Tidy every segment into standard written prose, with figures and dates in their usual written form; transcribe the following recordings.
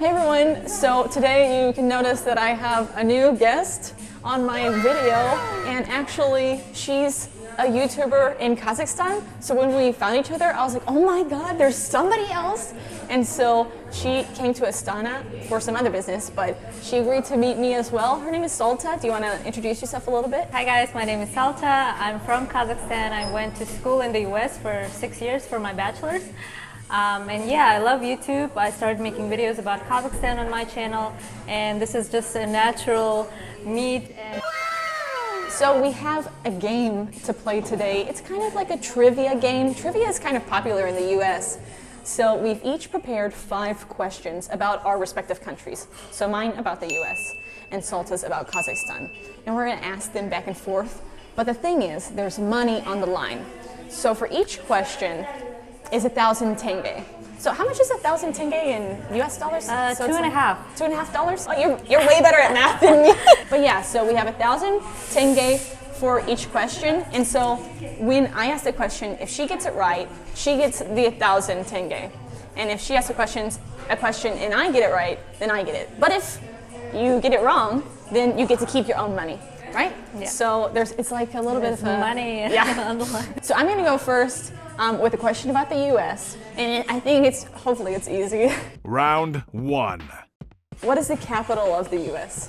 Hey everyone, so today you can notice that I have a new guest on my video, and actually she's a YouTuber in Kazakhstan. So when we found each other, I was like, oh my god, there's somebody else. And so she came to Astana for some other business, but she agreed to meet me as well. Her name is Salta. Do you want to introduce yourself a little bit? Hi guys, my name is Salta. I'm from Kazakhstan. I went to school in the US for 6 years for my bachelor's. And yeah, I love YouTube. I started making videos about Kazakhstan on my channel, and this is just a natural meet. So we have a game to play today. It's kind of like a trivia game. Trivia is kind of popular in the US. So we've each prepared 5 questions about our respective countries. So mine about the US and Salta's about Kazakhstan. And we're gonna ask them back and forth. But the thing is, there's money on the line. So for each question is 1,000 tenge. So how much is 1,000 tenge in US dollars? So $2.50. $2.50? Oh, you're way better at math than me. But yeah, so we have 1,000 tenge for each question. And so when I ask the question, if she gets it right, she gets the 1,000 tenge. And if she asks a question and I get it right, then I get it. But if you get it wrong, then you get to keep your own money, right? Yeah. So it's like a little bit of money on the line. So I'm gonna go first with a question about the US, and I think hopefully it's easy. Round 1. What is the capital of the US?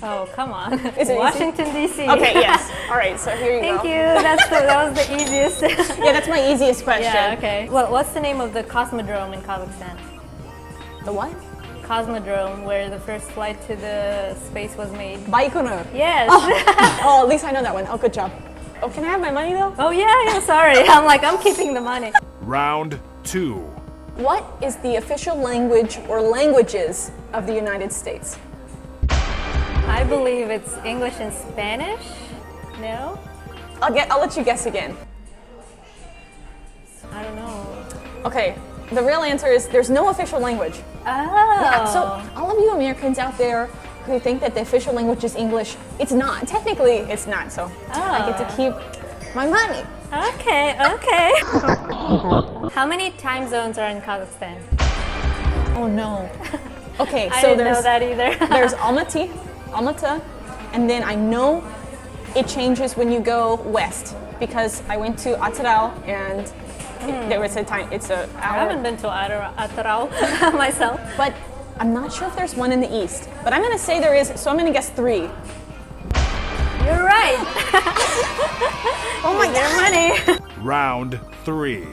Oh, come on. Is it Washington, D.C. Okay, yes. All right, so here you go. Thank you. That was the easiest. Yeah, that's my easiest question. Yeah, okay. Well, what's the name of the Cosmodrome in Kazakhstan? The what? Cosmodrome, where the first flight to the space was made. Baikonur. Yes. Oh, at least I know that one. Oh, good job. Oh, can I have my money though? Oh yeah, sorry. I'm keeping the money. Round 2. What is the official language or languages of the United States? I believe it's English and Spanish. No? I'll let you guess again. I don't know. Okay, the real answer is there's no official language. Oh. Yeah, so all of you Americans out there who think that the official language is English, it's not. Technically, it's not, so I get to keep my money. Okay. How many time zones are in Kazakhstan? Oh no. Okay, I so didn't know that either. There's Almaty, and then I know it changes when you go west because I went to Atyrau and there was a time, it's a hour. I haven't been to Atyrau myself. But I'm not sure if there's one in the east, but I'm gonna say there is, so I'm gonna guess 3. You're right. Oh my god. Money. Round 3.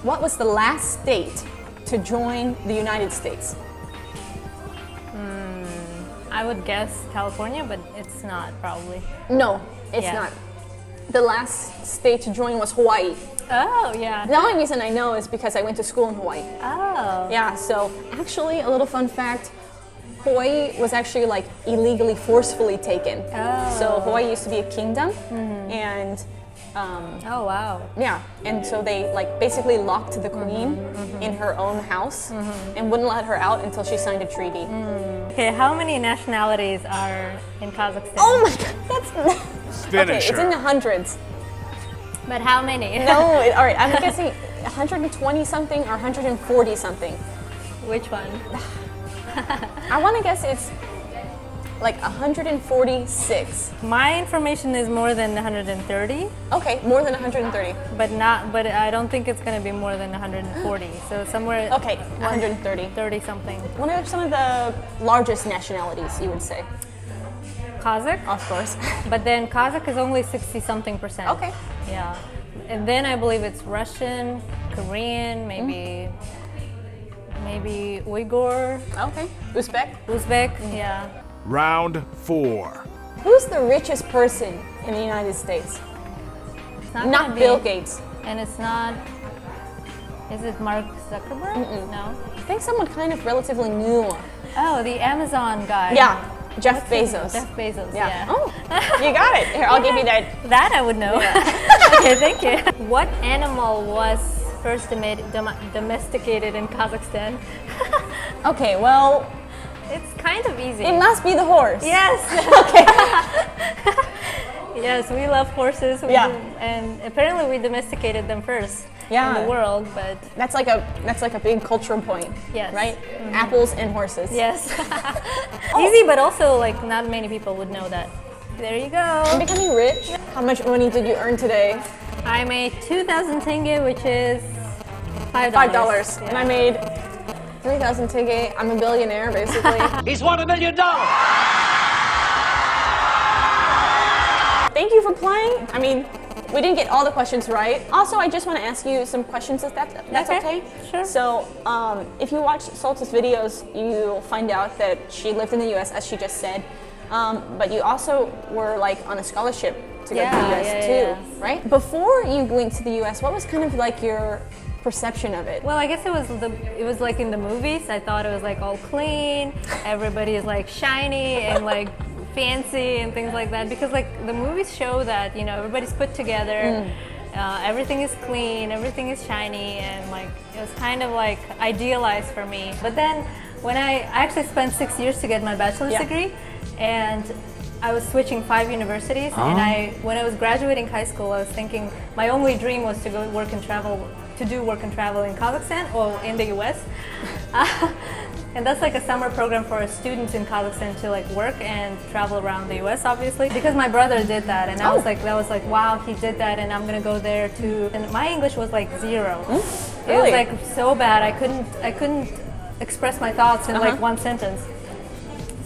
What was the last state to join the United States? I would guess California, but it's not probably. No, it's not. The last state to join was Hawaii. Oh, yeah. The only reason I know is because I went to school in Hawaii. Oh. Yeah, so actually, a little fun fact, Hawaii was actually like illegally, forcefully taken. Oh. So Hawaii used to be a kingdom, and oh, wow. yeah, and so they like basically locked the queen in her own house and wouldn't let her out until she signed a treaty. Okay, how many nationalities are in Kazakhstan? Oh my god, that's... Okay, it's in the hundreds. But how many? No, all right, I'm guessing 120 something or 140 something. Which one? I want to guess it's like 146. My information is more than 130. Okay, more than 130. But I don't think it's going to be more than 140. So somewhere. Okay, 130. 30 something. What are some of the largest nationalities you would say? Kazakh. Of course. But then Kazakh is only 60 something percent. Okay. Yeah. And then I believe it's Russian, Korean, maybe Uyghur. Okay. Uzbek, yeah. Round 4. Who's the richest person in the United States? It's Not Bill Gates. And it's not. Is it Mark Zuckerberg? No. I think someone kind of relatively new. Oh, the Amazon guy. Yeah, Jeff Bezos. Jeff Bezos, yeah. Oh, you got it. Here, I'll give you that. That I would know. Yeah. Okay, thank you. What animal was first domesticated in Kazakhstan? Okay, well, it's kind of easy. it must be the horse. Yes. Okay. Yes, we love horses. Yeah. And apparently we domesticated them first. Yeah. in the world, but That's like a big cultural point. Yes. Right? Apples and horses. yes. Easy, but also like not many people would know that. There you I'm go. becoming rich. How much money did you earn today? I made 2,000 tenge, which is $5. $5. And I made 3,000 tenge. I'm a billionaire, basically. He's won $1 million. Thank you for playing. I mean, we didn't get all the questions right. Also, I just want to ask you some questions if that's okay. Sure. So, if you watch Salta's videos, you'll find out that she lived in the U.S., as she just said. But you also were like on a scholarship to go to the U.S. too, right? Before you went to the U.S., what was kind of like your perception of it? Well, I guess it was like in the movies. I thought it was like all clean. Everybody is like shiny and like fancy and things like that, because like the movies show that, you know, everybody's put together, everything is clean, everything is shiny, and like it was kind of like idealized for me. But then when I actually spent 6 years to get my bachelor's degree, and I was switching 5 universities, and when I was graduating high school, I was thinking my only dream was to go work and travel, to do work and travel in Kazakhstan or in the US. And that's like a summer program for students in Kazakhstan to like work and travel around the US, obviously. Because my brother did that, and I was like, wow, he did that, and I'm gonna go there too. And my English was like 0. It was like so bad. I couldn't express my thoughts in like one sentence.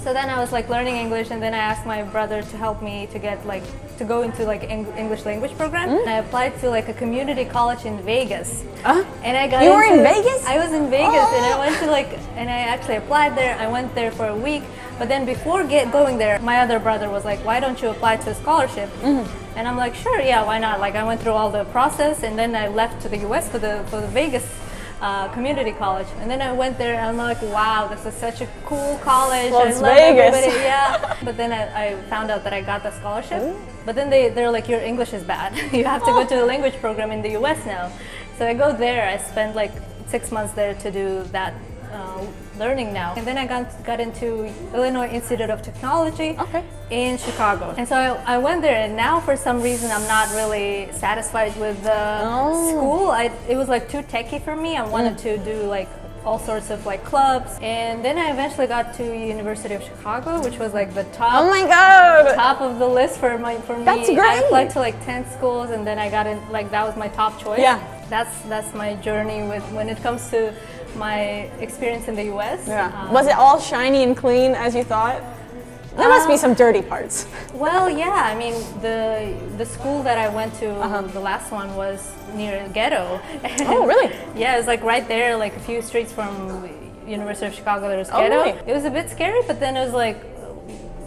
So then I was like learning English, and then I asked my brother to help me to get like to go into like English language program. And I applied to like a community college in Vegas. And I got You were in Vegas? I was in Vegas, and I went to like, and I actually applied there. I went there for a week, but then before going there, my other brother was like, "Why don't you apply to a scholarship?" And I'm like, "Sure, yeah, why not?" Like I went through all the process, and then I left to the U.S. for the Vegas community college, and then I went there, and I'm like, wow, this is such a cool college. Las I love Vegas. everybody. Yeah. But then I found out that I got the scholarship. But then they're like, your English is bad. You have to go to the language program in the U.S. now. So I go there. I spent like 6 months there to do that learning now. And then I got into Illinois Institute of Technology in Chicago. And so I went there, and now for some reason I'm not really satisfied with the school. It was like too techy for me. I wanted to do like all sorts of like clubs. And then I eventually got to University of Chicago, which was like the top. Oh my God! Top of the list for me. That's great. I applied to like 10 schools, and then I got in, like that was my top choice. Yeah. That's my journey with when it comes to my experience in the U.S. Yeah. Was it all shiny and clean as you thought? There must be some dirty parts. Well, yeah. I mean, the school that I went to, the last one was near a ghetto. Oh, really? Yeah, it was like right there, like a few streets from University of Chicago. There was ghetto. Really? It was a bit scary, but then it was like,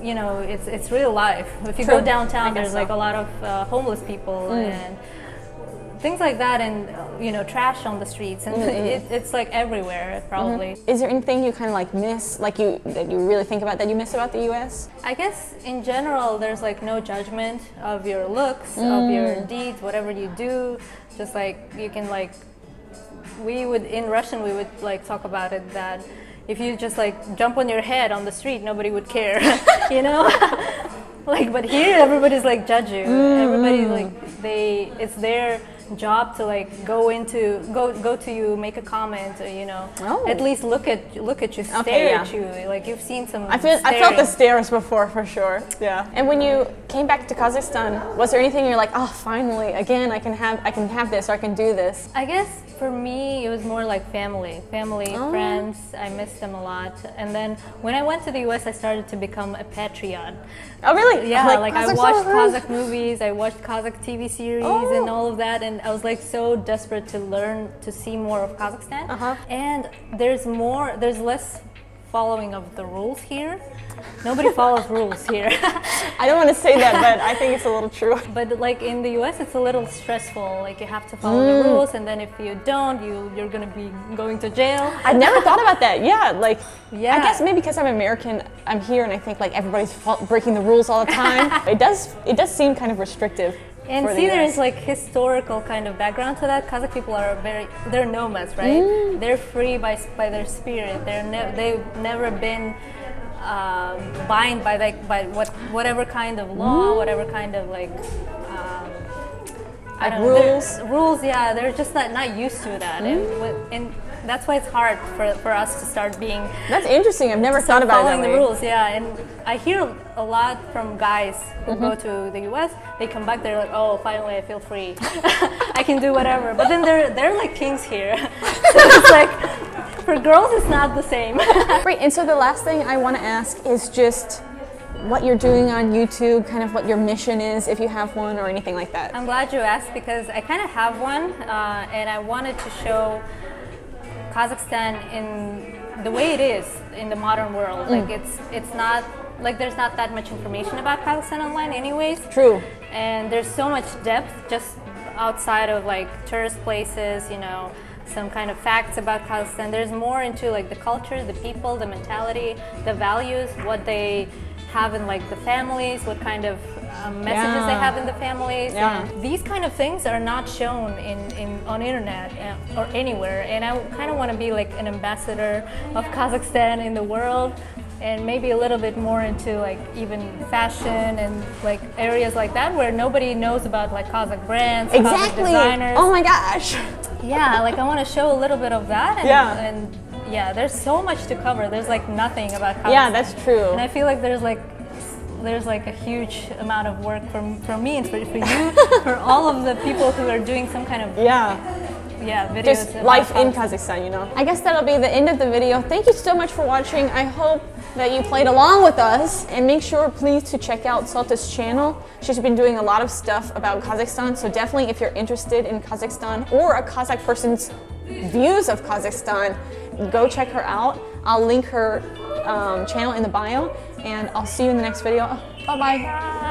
you know, it's real life. If you go downtown, there's like a lot of homeless people and things like that, and you know, trash on the streets, and it's like everywhere probably. Is there anything you kind of like miss, that you really think about that you miss about the U.S.? I guess in general, there's like no judgment of your looks, of your deeds, whatever you do. Just like you can like, in Russian we would like talk about it that if you just like jump on your head on the street, nobody would care, you know. Like, but here everybody's like judge you. Everybody's like it's their job to like go to you, make a comment, or, you know, at least look at you, stare at you. Like you've seen some. I felt the stares before for sure. Yeah. And when you came back to Kazakhstan, was there anything you're like, oh, finally, again, I can have this, or I can do this? I guess for me it was more like family, friends. I missed them a lot. And then when I went to the U.S., I started to become a patriot. Oh, really? Yeah, like I watched Kazakhstan? Kazakh movies, I watched Kazakh TV series and all of that, and I was like so desperate to learn, to see more of Kazakhstan. And there's less following of the rules here. Nobody follows rules here. I don't want to say that, but I think it's a little true. But like in the US, it's a little stressful. Like you have to follow the rules, and then if you don't, you're gonna be going to jail. I never thought about that. Yeah, like Yeah. I guess maybe because I'm American, I'm here, and I think like everybody's breaking the rules all the time. It does seem kind of restrictive. And for the see, US. there's like historical kind of background to that. Kazakh people are they're nomads, right? They're free by their spirit. They've never been bind by whatever kind of law, whatever kind of like I Like don't know, rules? rules, yeah, they're just not used to that, and that's why it's hard for us to start being That's interesting. I've never thought about it following that the way. rules. Yeah, and I hear a lot from guys who go to the U.S. They come back, they're like, oh, finally I feel free, I can do whatever. But then they're like kings here, so it's like for girls it's not the same. Great. And so the last thing I want to ask is just what you're doing on YouTube, kind of what your mission is, if you have one or anything like that. I'm glad you asked because I kind of have one, and I wanted to show Kazakhstan in the way it is in the modern world. Like it's not like there's not that much information about Kazakhstan online anyways. True. And there's so much depth just outside of like tourist places, you know, some kind of facts about Kazakhstan. There's more into like the culture, the people, the mentality, the values, what they have in like the families, what kind of messages they have in the families. Yeah. And these kind of things are not shown on internet or anywhere. And I kind of want to be like an ambassador of Kazakhstan in the world, and maybe a little bit more into like even fashion and like areas like that where nobody knows about like Kazakh brands, Kazakh Exactly. designers. Oh my gosh. Yeah, like I want to show a little bit of that. And yeah, there's so much to cover. There's like nothing about Kazakhstan. Yeah, that's true. And I feel like there's like a huge amount of work for me and for you, for all of the people who are doing some kind of videos. Just about life in Kazakhstan. Kazakhstan, you know. I guess that'll be the end of the video. Thank you so much for watching. I hope that you played along with us, and make sure please to check out Salta's channel. She's been doing a lot of stuff about Kazakhstan, so definitely if you're interested in Kazakhstan or a Kazakh person's views of Kazakhstan, go check her out. I'll link her channel in the bio, and I'll see you in the next video. Bye-bye.